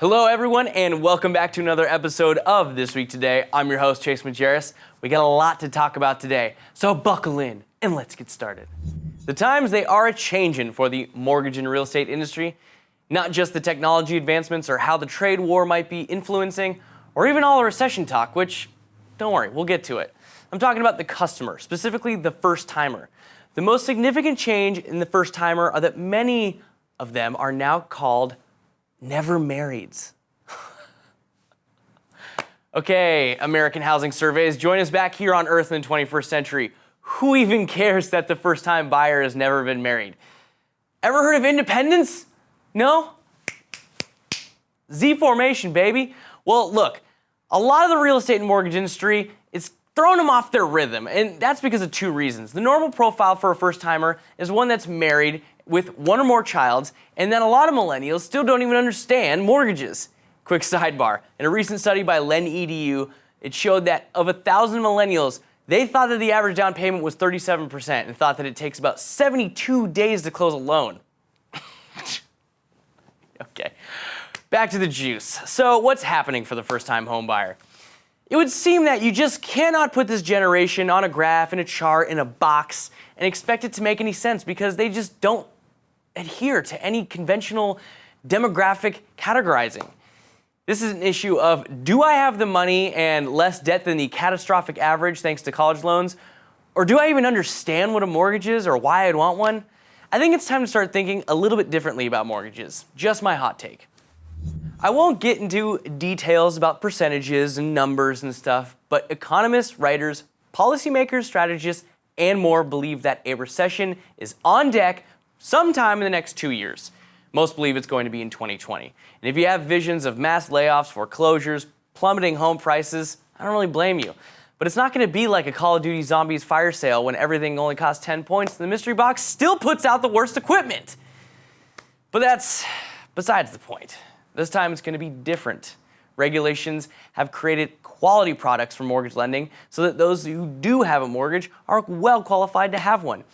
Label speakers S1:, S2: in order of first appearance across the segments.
S1: Hello everyone and welcome back to another episode of This Week Today. I'm your host Chase Majerus. We got a lot to talk about today, so buckle in and let's get started. The times, they are a-changin' for the mortgage and real estate industry. Not just the technology advancements or how the trade war might be influencing, or even all the recession talk, which, don't worry, we'll get to it. I'm talking about the customer, specifically the first-timer. The most significant change in the first-timer are that many of them are now called never marrieds. Okay, American Housing Surveys, join us back here on Earth in the 21st century. Who even cares that the first-time buyer has never been married? Ever heard of independence? No? Z-formation, baby. Well, look, a lot of the real estate and mortgage industry is throwing them off their rhythm, and that's because of two reasons. The normal profile for a first-timer is one that's married with one or more childs, and then a lot of millennials still don't even understand mortgages. Quick sidebar, in a recent study by LendEDU, it showed that of 1,000 millennials, they thought that the average down payment was 37% and thought that it takes about 72 days to close a loan. Okay, back to the juice. So what's happening for the first-time home buyer? It would seem that you just cannot put this generation on a graph, in a chart, in a box, and expect it to make any sense because they just don't adhere to any conventional demographic categorizing. This is an issue of, do I have the money and less debt than the catastrophic average thanks to college loans? Or do I even understand what a mortgage is or why I'd want one? I think it's time to start thinking a little bit differently about mortgages. Just my hot take. I won't get into details about percentages and numbers and stuff, but economists, writers, policymakers, strategists, and more believe that a recession is on deck sometime in the next 2 years. Most believe it's going to be in 2020. And if you have visions of mass layoffs, foreclosures, plummeting home prices, I don't really blame you. But it's not going to be like a Call of Duty Zombies fire sale when everything only costs 10 points and the mystery box still puts out the worst equipment. But that's besides the point. This time it's going to be different. Regulations have created quality products for mortgage lending so that those who do have a mortgage are well qualified to have one.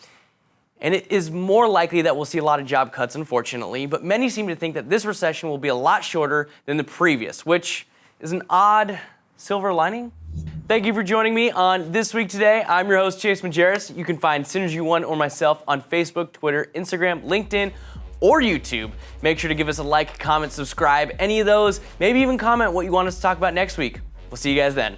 S1: And it is more likely that we'll see a lot of job cuts, unfortunately, but many seem to think that this recession will be a lot shorter than the previous, which is an odd silver lining. Thank you for joining me on This Week Today. I'm your host, Chase Majerus. You can find Synergy One or myself on Facebook, Twitter, Instagram, LinkedIn, or YouTube. Make sure to give us a like, comment, subscribe, any of those. Maybe even comment what you want us to talk about next week. We'll see you guys then.